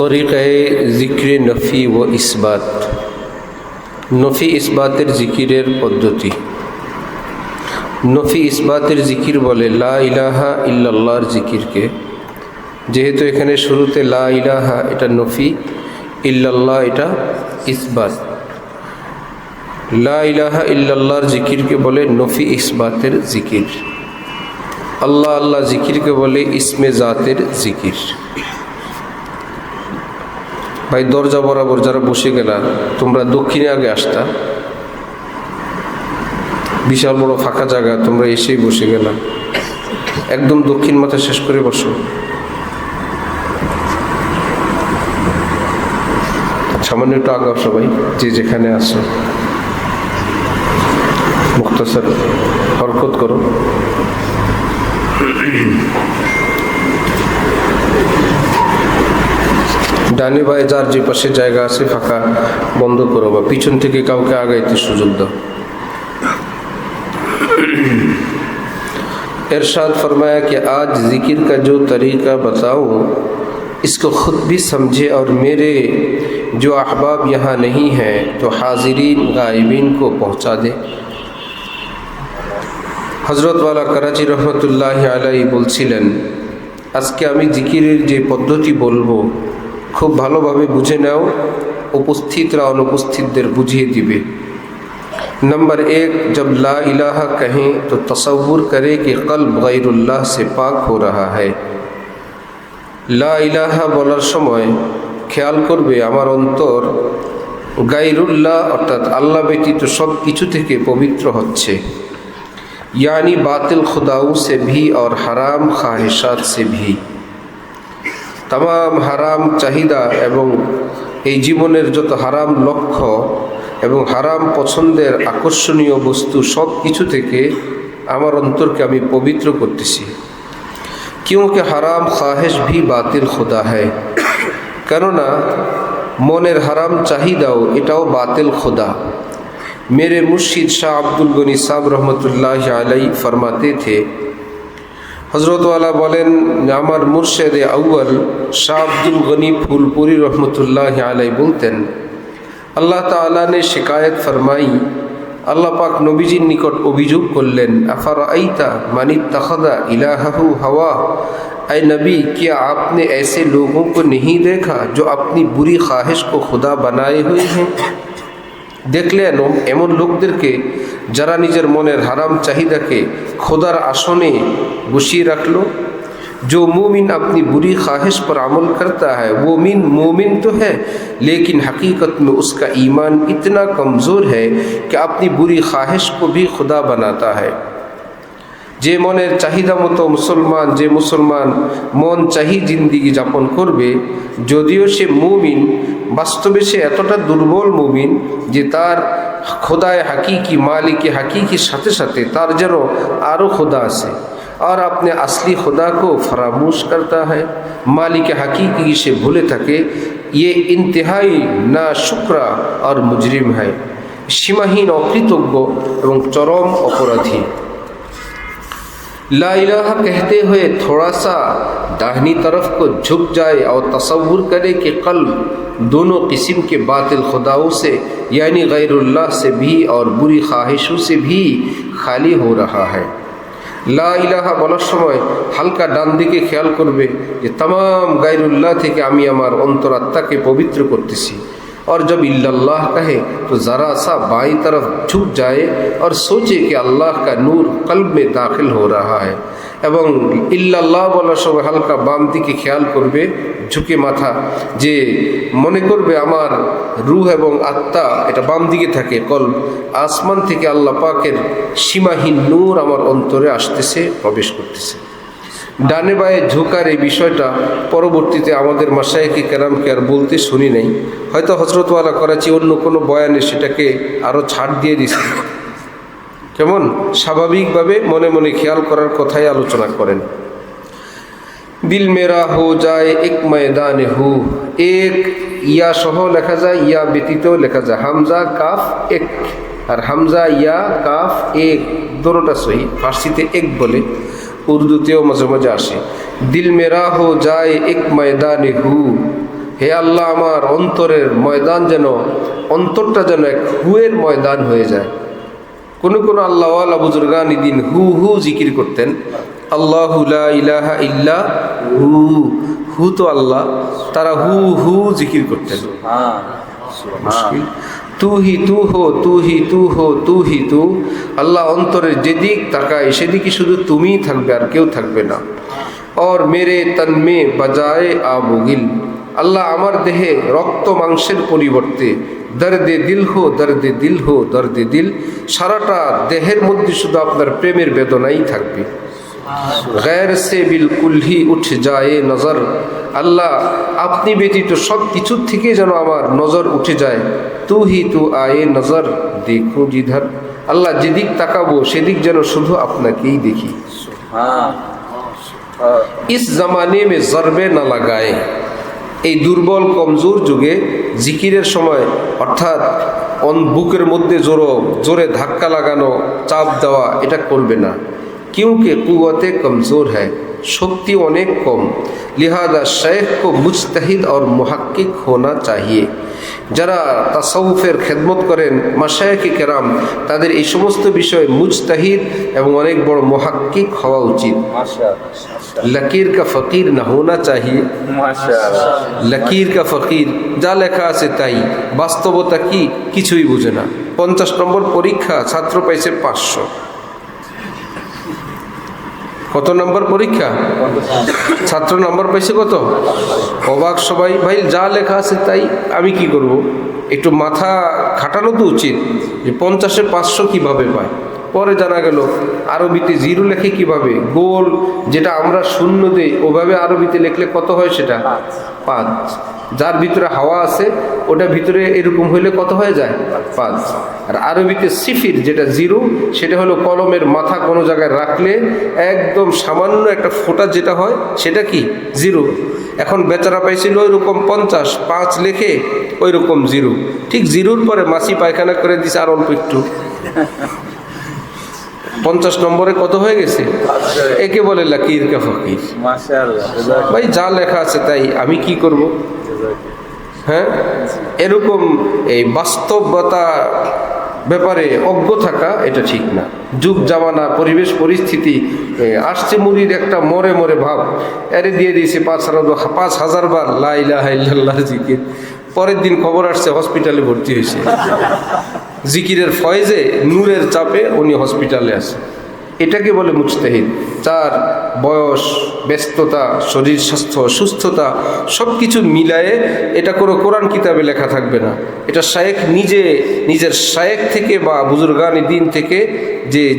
তরিকায়ে জিক্রে নফি ও ইসবাত। নফি ইসবাতের জিকিরের পদ্ধতি। নফি ইসবাতের জিকির বলে লা ইলাহা ইল্লাল্লাহর জিকিরকে। যেহেতু এখানে শুরুতে লা ইলাহা এটা নফি, ইল্লাল্লাহ এটা ইসবাত। লা ইলাহা ইল্লাল্লাহর জিকিরকে বলে নফি ইসবাতের জিকির। আল্লাহ আল্লাহ জিকিরকে বলে ইসমে জাতের জিকির। ভাই দরজা বরাবর যারা বসে গেলা, তোমরা দক্ষিণে আগে আসতা, বিশাল বড় ফাঁকা জায়গা, তোমরা এসেই বসে গেলা। একদম দক্ষিণ মাথা শেষ করে বসো। সামান্য একটু আগাও সবাই, যে যেখানে আসো, মুখতাসার হরকত করো। ডানে বায়ে যার যে পাশে জায়গা আছে ফাঁকা বন্ধ করো, বা পিছন থেকে কাউকে আগাইতে সুযোগ দাও। इरशाद फरमाया कि आज ज़िक्र का जो तरीक़ा बताऊँ इसको ख़ुद भी समझे और मेरे जो अहबाब यहाँ नहीं हैं तो हाज़िरीन गायबीन को पहुँचा दे। हज़रत वाला कराची रहमतुल्लाहि अलैहि বলছিলেন, আজকে আমি জিকিরের যে পদ্ধতি বলবো খুব ভালোভাবে বুঝে নাও, উপস্থিতরা অনুপস্থিতদের বুঝিয়ে দিবে। नंबर 1, जब ला इलाहा कहें तो तसव्वुर करें कि कल्ब गैरुल्लाह से पाक हो रहा है। ला इलाहा বলার সময় খেয়াল করবে আমার অন্তর গায়রুল্লাহ অর্থাৎ আল্লাহ ব্যতীত সব কিছু থেকে পবিত্র হচ্ছে। यानी बातिल खुदाओं से भी और हराम ख्वाहिशात से भी। तमाम হারাম চাহিদা এবং এই জীবনের যত হারাম লক্ষ্য এবং হারাম পছন্দের আকর্ষণীয় বস্তু সব কিছু থেকে আমার অন্তরকে আমি পবিত্র করতেছি। क्योंकि হারাম ख्वाहिश भी बातिल खुदा है, কেননা মনের হারাম চাহিদাও এটাও বাতিল खुदा। मेरे मुर्शिद शाह अब्दुल गनी साहब रहमतुल्लाहि अलैहि फरमाते थे, हज़रत वाला बोलें আমার मुर्शिद अव्वल शाह अब्दुल गनी फूलपुरी रहमतुल्लाहि अलैहि बोलतें, আল্লাহ তাআলা ने शिकायत फरमाई, अल्लाह पाक नबीजीर निकट अभियोग करलें, अफराइता मान इत्तखज़ा इलाहहु हवा, ऐ नबी क्या आपने ऐसे लोगों को नहीं देखा जो अपनी बुरी ख्वाहिश को खुदा बनाए हुए हैं। দেখলেন এমন লোকদেরকে যারা নিজের মনের হারাম চাহিদাকে খোদার আসনে বসিয়ে রাখলো। जो मोमिन अपनी बुरी ख्वाहिश पर अमल करता है वो मोमिन तो है, लेकिन हकीकत में उसका ईमान इतना कमज़ोर है कि अपनी बुरी ख्वाहिश को भी खुदा बनाता है। যে মনের চাহিদা মতো মুসলমান, যে মুসলমান মন চাহি জিন্দিগি যাপন করবে, যদিও সে মুমিন, বাস্তবে সে এতটা দুর্বল মুমিন যে তার খোদায় হাকিকি মালিকে হাকিকির সাথে সাথে তার যেন আরও খোদা আছে, और अपने असली खुदा को फरामोश करता है, मालिक हकीकी से भूले थके, ये इंतहाई नाशुक्रा और मुजरिम है, सीमाहीन अकृतज्ञ एवं चरम अपराधी। ला इलाहा कहते हुए थोड़ा सा दाहिनी तरफ को झुक जाए और तसव्वुर करे कि कल्ब दोनों किस्म के बातिल खुदाओं से यानी गैरुल्लाह से भी और बुरी ख्वाहिशों से भी खाली हो रहा है। লা ইলাহা বলার সময় হালকা ডান দিকে খেয়াল করবে যে तमाम গায়রুল্লাহ থেকে আমি আমার অন্তরাত্মাকে পবিত্র করতেছি। और जब इल्लल्लाह कहे तो ज़रा सा बाईं तरफ झुक जाए और सोचे कि अल्लाह का नूर कल्ब में दाखिल हो रहा है। এবং ইল্লাল্লাহ বলার সময় হালকা বাম দিকে খেয়াল করবে, ঝুঁকে মাথা, যে মনে করবে আমার রূহ এবং আত্মা এটা বাম দিকে থাকে, কল্ব, আসমান থেকে আল্লাহ পাকের সীমাহীন নূর আমার অন্তরে আসতেছে, প্রবেশ করতেছে। ডানে বায়ে ঝোঁকার এই বিষয়টা পরবর্তীতে আমাদের মাশায়েখে কেরামকে আর বলতে শুনি নাই, হয়তো হযরত ওয়ালা করাচি অন্য কোনো বয়ানে সেটাকে আরও ছাড় দিয়ে দিছে। কেমন স্বাভাবিকভাবে মনে মনে খেয়াল করার কথাই আলোচনা করেন। দিল মেরা হো যায় এক ময়দানে হু, এক ইয়া সহ লেখা যায়, ইয়া ব্যতীত লেখা যায়, হামজা কাফ এক, আর হামজা ইয়া কাফ এক দুটোটা সহি। ফার্সিতে এক বলে, উর্দুতেও মাঝে মাঝে আসে। দিল মেরা হো যায় এক ময়দানে হু, হে আল্লাহ, আমার অন্তরের ময়দান যেন, অন্তরটা যেন এক হুয়ের ময়দান হয়ে যায়। কোন কোন আল্লাহওয়ালা বুজুর্গানি দিন হু হু জিকির করতেন। আল্লাহু লা ইলাহা ইল্লা হু, হু তো আল্লাহ, তারা হু হু জিকির করতেন। মুশকিল। তু হি তু হো, তু হি তু হো, তু হি তু। আল্লাহ অন্তরের যেদিক তাকায় সেদিকে শুধু তুমিই থাকবে, আর কেউ থাকবে না। और मेरे तन में बजाए आमुगिल, আল্লাহ আমার দেহে রক্ত মাংসের পরিবর্তে দর্দে দিল হো, দর্দে দিল হো, দর্দে দিল, সারাটা দেহের মধ্যে শুধু আপনার প্রেমের বেদনাই থাকবে। গैर से बिल्कुल ही उठ जाए नजर, আল্লাহ আপনি ব্যতীত সব কিছু থেকে যেন আমার নজর উঠে যায়। তু হি তু আয়ে নজর দেখো জিধর, আল্লাহ যেদিক তাকাবো সেদিক যেন শুধু আপনাকেই দেখি। ইস জামানে মে জরবে না লাগায়, এই দুর্বল কমজোর যুগে জিকিরের সময় অর্থাৎ বুকের মধ্যে জোরে ধাক্কা লাগানো, চাপ দেওয়া, এটা করবে না। क्योंकि कुव्वते कमज़ोर है, शक्ति अनेक कम, लिहाजा शेख को मुजतहिद और मुहक्किक होना चाहिए। যারা তাসাউফের খেদমত করেন মাশায়েখ কেরাম, তাদের এই সমস্ত বিষয়ে মুজতাহিদ এবং অনেক বড় মুহাক্কিক হওয়া উচিত। লকির কা ফকির না হোনা চাহিয়ে। লকির কা ফকির, যা লেখা আছে তাই, বাস্তবতা কি কিছুই বুঝে না। 50 নম্বর পরীক্ষা, ছাত্র পাইছে 500। কত নম্বর পরীক্ষা? ছাত্র নম্বর পাইছে কত? অবাক সবাই। ভাই যা লেখা আছে তাই, আমি কি করব? একটু মাথা খাটানো তো উচিত যে 50-এ 500 কিভাবে পায়। পরে জানা গেল আরবিতে জিরো লেখে কিভাবে, গোল যেটা আমরা শূন্য দেই ওভাবে আরবিতে লিখলে কত হয় সেটা 5। যার ভিতরে হাওয়া আছে ওটা ভিতরে এরকম হইলে কত হয়ে যায় 5। আর আরবিতে সিফির যেটা জিরো, সেটা হলো কলমের মাথা কোনো জায়গায় রাখলে একদম সামান্য একটা ফোঁটা যেটা হয় সেটা কি জিরো। এখন বেচারা পাইছিল ওই রকম 50, 5 লেখে ওই রকম জিরো। ঠিক জিরোর পরে মাসি পায়খানা করে দিছে আর অল্প একটু, 50 নম্বরে কত হয়ে গেছে? একে বলে লাকির কা ফকির। ভাই যা লেখা আছে তাই, আমি কি করব? হ্যাঁ, এরকম এই বাস্তবতা ব্যাপারে অজ্ঞ থাকা এটা ঠিক না। যুগ জামানা পরিবেশ পরিস্থিতি আসছে মুরির একটা মরে মরে ভাব, এরে দিয়ে দিয়েছে 5,000 বার লা ইলাহা ইল্লাল্লাহ জিকির। পরের দিন খবর আসছে হসপিটালে ভর্তি হয়েছে। জিকিরের ফয়েজে নূরের চাপে উনি হসপিটালে আছে। এটাকে বলে মুজতাহিদ। তার বয়স, ব্যস্ততা, শরীর স্বাস্থ্য, সুস্থতা সব কিছু মিলায়ে এটা কোনো কোরআন কিতাবে লেখা থাকবে না। এটা শায়েখ নিজের শায়েখ থেকে বা বুজুর্গানি দিন থেকে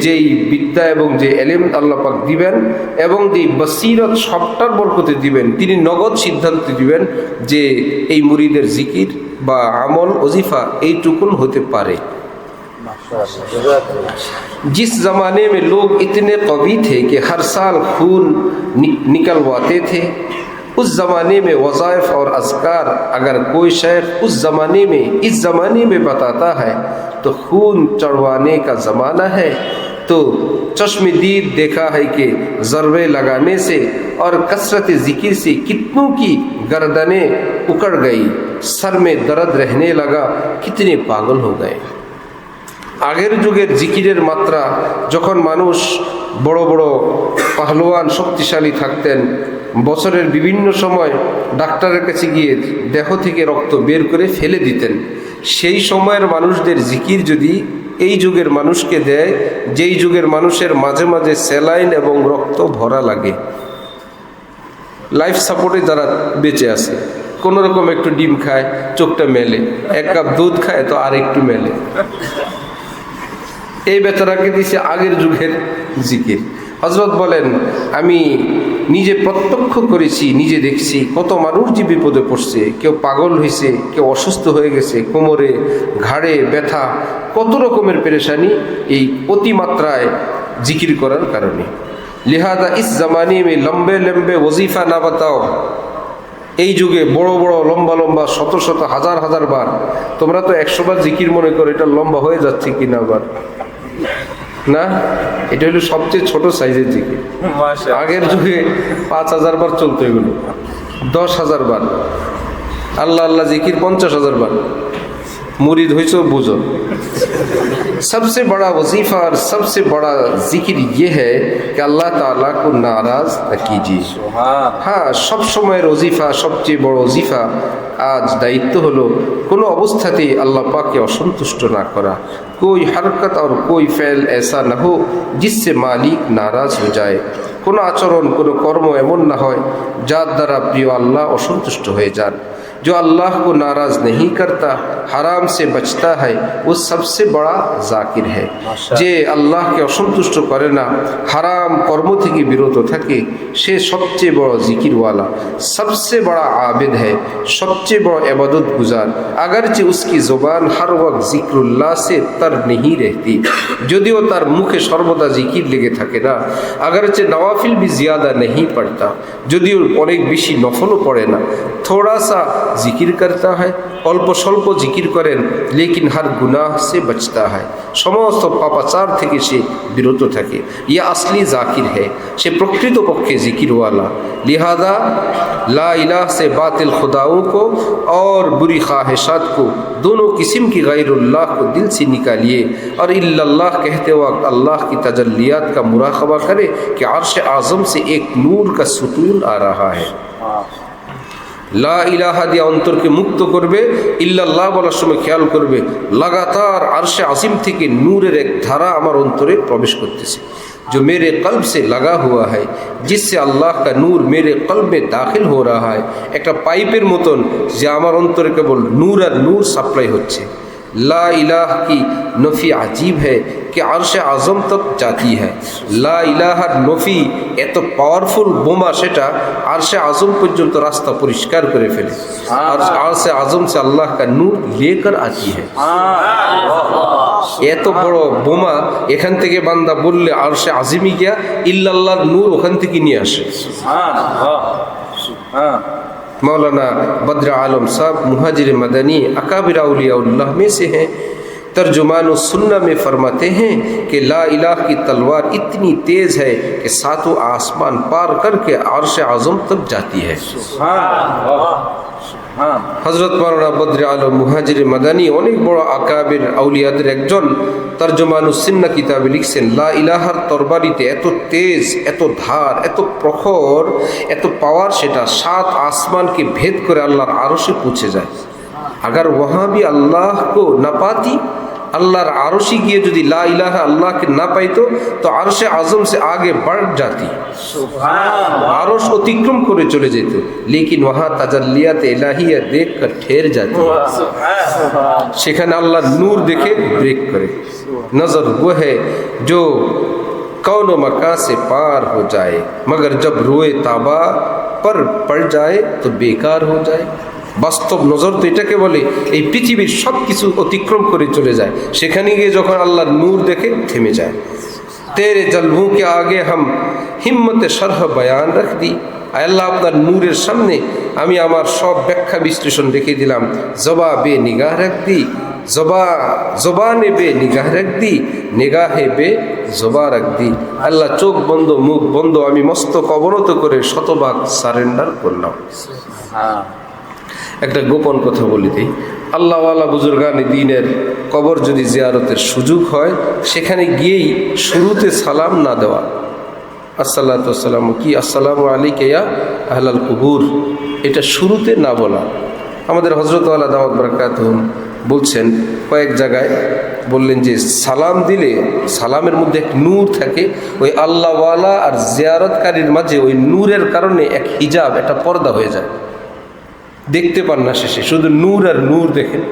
যেই বিদ্যা এবং যে এলেম আল্লাহ পাক দিবেন এবং যে বসিরত সবটার বরকতে দিবেন, তিনি নগদ সিদ্ধান্ত দিবেন যে এই মুরিদের জিকির বা আমল ওজিফা এইটুকুন হতে পারে। जिस जमाने में लोग इतने कवी थे कि हर साल खून निकलवाते थे, उस ज़माने में वज़ाइफ और अज़कार अगर कोई शेख उस ज़माने में इस ज़माने में बताता है तो खून चढ़वाने का ज़माना है। तो चश्मदीद देखा है कि ज़रबे लगाने से और कसरत ज़िक्र से कितनों की गर्दनें उकड़ गई, सर में दर्द रहने लगा, कितने पागल हो गए। আগের যুগের জিকিরের মাত্রা, যখন মানুষ বড় বড় পাহলোয়ান শক্তিশালী থাকতেন, বছরের বিভিন্ন সময় ডাক্তারের কাছে গিয়ে দেহ থেকে রক্ত বের করে ফেলে দিতেন, সেই সময়ের মানুষদের জিকির যদি এই যুগের মানুষকে দেয়, যেই যুগের মানুষের মাঝে মাঝে স্যালাইন এবং রক্ত ভরা লাগে, লাইফ সাপোর্টে যারা বেঁচে আছে, কোনো রকম একটু ডিম খায় চোখটা মেলে, 1 কাপ দুধ খায় তো আর একটু মেলে, এই বেচারাকে দিছে আগের যুগের জিকির। হযরত বলেন, আমি নিজে প্রত্যক্ষ করেছি, নিজে দেখছি কত মানুষ যে বিপদে পড়ছে, কেউ পাগল হয়েছে, কেউ অসুস্থ হয়ে গেছে, কোমরে ঘাড়ে ব্যথা, কত রকমের পেরেশানি এই অতিমাত্রায় জিকির করার কারণে। লিহাদা ইস জামানে মে লম্বে লম্বে ওজিফা না বাতাও, এই যুগে বড় বড় লম্বা লম্বা শত শত হাজার হাজার বার, তোমরা তো 100 বার জিকির মনে করো, এটা লম্বা হয়ে যাচ্ছে কিনা বার না, এটা হলো সবচেয়ে ছোট সাইজের জিকির। আগের যুগে 5,000 বার চলতো, এগুলো 10,000 বার। আল্লাহ আল্লাহ জিকির 50,000 বার। मुरीद हुई सो बुझो। सबसे बड़ा वजीफ़ा और सबसे बड़ा जिक्र ये है कि अल्लाह ताला को नाराज़ न कीजिए। हाँ, सब समय वजीफ़ा सबसे बड़ा वजीफ़ा आज दायित्व हलो कोनो अवस्थाते अल्लाह पाक के असंतुष्ट ना करा। कोई हरकत और कोई फ़ेल ऐसा न हो जिससे मालिक नाराज़ हो जाए। कोनो आचरण कोनो कर्म एमन ना होय जार द्वारा प्रिय अल्लाह असंतुष्ट हो जान। जो अल्लाह को नाराज़ नहीं करता, हराम से बचता है, वो सबसे बड़ा जाकिर है। जे अल्लाह के असंतुष्ट करे ना, हराम कर्म थेके बिरत थाके, से सबचेये बड़ा जिकिर वाला, सबसे बड़ा आबिद है, सबचेये बड़ा इबादत गुजार। अगरचे उसकी ज़ुबान हर वक्त जिक्रुल्लाह से तर नहीं रहती, यदिओ तार मुखे सर्वदा जिकिर लेगे थाके ना, अगरचे नवाफिल भी ज़्यादा नहीं पढ़ता, यदिओ अनेक बेशी नफलও पढ़े ना, थोड़ा सा जिकिर करता है, अल्प स्वल्प जिकिर करें, लेकिन हर गुनाह से बचता है, समस्त पापाचार थेके से बिरत थाके। यह असली जाकिर है, से प्रकृत पक्षे जिकिर वाला। लिहाजा ला इलाह से बातिल खुदाओं को और बुरी ख्वाहिशात को, दोनों किस्म की गैरुल्लाह को दिल से निकालिए और इल्लल्लाह कहते वक्त अल्लाह की तजल्लियात का मुराक़बा करे कि अर्श आज़म से एक नूर का सुतून आ रहा है। ला इलाहा दिया अंतर के मुक्त करबे, इल्लाल्लाह बोलार समय ख्याल करबे लगातार अर्शे आज़िम थेके नूरेर एक धारा आमार अंतरे प्रवेश करतेছে, जो मेरे कल्ब से लगा हुआ है, जिससे अल्लाह का नूर मेरे कल्ब में दाखिल हो रहा है। एक पाइपेर मतन जे आमार अंतरे केवल नूर और नूर सप्लाई होच्छे। ला इलाह की नफ़ी अजीब है कि अर्श आज़म तक जाती है। ला इलाहार नफ़ी एत पावरफुल बोमा सेटा अर्श आज़म पर्यन्त रास्ता परिष्कार करे फेले। अर्श आज़म से अल्लाह का नूर लेकर आती है। एत बड़ो बोमा एखान थेके बान्दा बोलले अर्शे आज़िमी गया, इल्लाल्लाहर नूर ओखान थेके निये आसे। मौलाना बद्र आलम साहब मुहाजिर मदनी अकाबिर औलियाउल्लाह में से हैं। तर्जुमान सुन्ना में फरमाते हैं कि ला इलाह की तलवार इतनी तेज़ है कि सातों आसमान पार करके अर्श आज़म तक जाती है। हज़रत मौलाना बद्र आलम मुहाजिर मदनी अनेक बड़ आकाबिर औलियाদের একজন তরজমানুস-সুন্নাহ কিতাবে লিখছেন, লা ইলাহার তরবারিতে এত তেজ, এত ধার, এত প্রখর, এত পাওয়ার, সেটা 7 आसमान के भेद করে আল্লাহর আরশে পৌঁছে যায়। अगर वहाँ भी अल्लाह को न पाती, अल्लाहर आरशी गिए यदि ला इलाहा अल्लाह के ना पाइतो तो अर्श आज़म से आगे बढ़ जाती, आरश अतिक्रम करे चले जेत, लेकिन वहाँ तजल्लियात इलाहिया देख कर ठहर जाती, सेखाने अल्लाह नूर देखे ब्रेक करे। नजर वो है जो कौन मकान से पार हो जाए, मगर जब रोए ताबा पर पड़ जाए तो बेकार हो जाए। বাস্তব নজর তো এটাকে বলে, এই পৃথিবীর সব কিছু অতিক্রম করে চলে যায়, সেখানে গিয়ে যখন আল্লাহর নূর দেখে থেমে যায়। তেরে জলবু কে আগে হাম হিম্মতে শরহ বয়ান রাখ দি, আল্লাহ আপনার নূরের সামনে আমি আমার সব ব্যাখ্যা বিশ্লেষণ রেখে দিলাম। জবা বে নিগাহ রাখ দি, জবানে বে নিগাহ রাখ দি, নিগাহে বে জবা রাখ দি। আল্লাহ চোখ বন্ধ মুখ বন্ধ আমি মস্তক অবনত করে শতভাগ সারেন্ডার করলাম। একটা গোপন কথা বলি দিই, আল্লাহওয়ালা বুজুর্গানে দিনের কবর যদি জিয়ারতের সুযোগ হয়, সেখানে গিয়েই শুরুতে সালাম না দেওয়া, আসসালাতু ওয়াসসালামু কি আসসালামু আলাইকা ইয়া আহলাল কুবুর, এটা শুরুতে না বলা। আমাদের হযরত ওয়ালা দাওয়াত বারাকাতুহুম বলছেন, কয়েক জায়গায় বললেন যে সালাম দিলে সালামের মধ্যে এক নূর থাকে, ওই আল্লাহওয়ালা আর জিয়ারতকারীর মাঝে ওই নূরের কারণে এক হিজাব, একটা পর্দা হয়ে যায়, দেখতে পান না শেষে, শুধু নূর আর নূর দেখেন।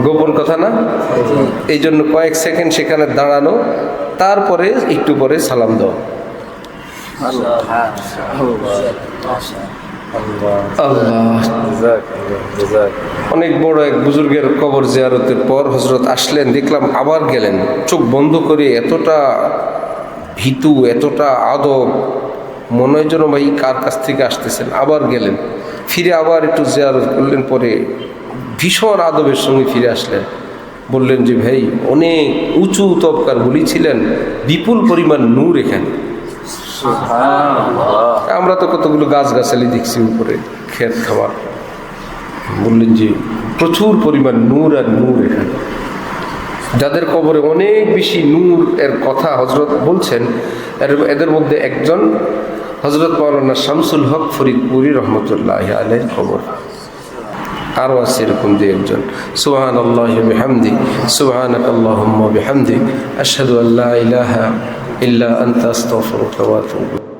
গোপন কথা না, এই জন্য কয়েক সেকেন্ড সেখানে দাঁড়ানো, তারপরে একটু পরে সালাম দেওয়া। অনেক বড় এক বুজুর্গের কবর জিয়ারতের পর হযরত আসলেন, দেখলাম আবার গেলেন, চোখ বন্ধ করে, এতটা ভীতু, এতটা আদব, মনে হয় যেন ভাই কার কাছ থেকে আসতেছেন। আবার গেলেন, ফিরে আবার একটু জিয়ারত করলেন, পরে ভীষণ আদবের সঙ্গে ফিরে আসলেন, বললেন যে ভাই অনেক উঁচু তবকার বলি ছিলেন, বিপুল পরিমাণ নূর এখানে। আমরা তো কতগুলো গাছগাছালি দেখছি উপরে, ক্ষেত খামার। বললেন যে প্রচুর পরিমাণ নূর আর নূর এখানে। যাদের কবরে অনেক বেশি নূর এর কথা হজরত বলছেন, এদের মধ্যে একজন হজরত মাওলানা শামসুল হক ফরিদপুরি রহমতুল্লাহ আলাইহির কবর। আরও আছে এরকম যে একজন। সুবহানাল্লাহি ওয়া বিহামদিহি, সুবহানাকাল্লাহুম্মা ওয়া বিহামদিক, আশহাদু আল্লা ইলাহা ইল্লা আনতা আস্তাগফিরুকা ওয়া আতুবু।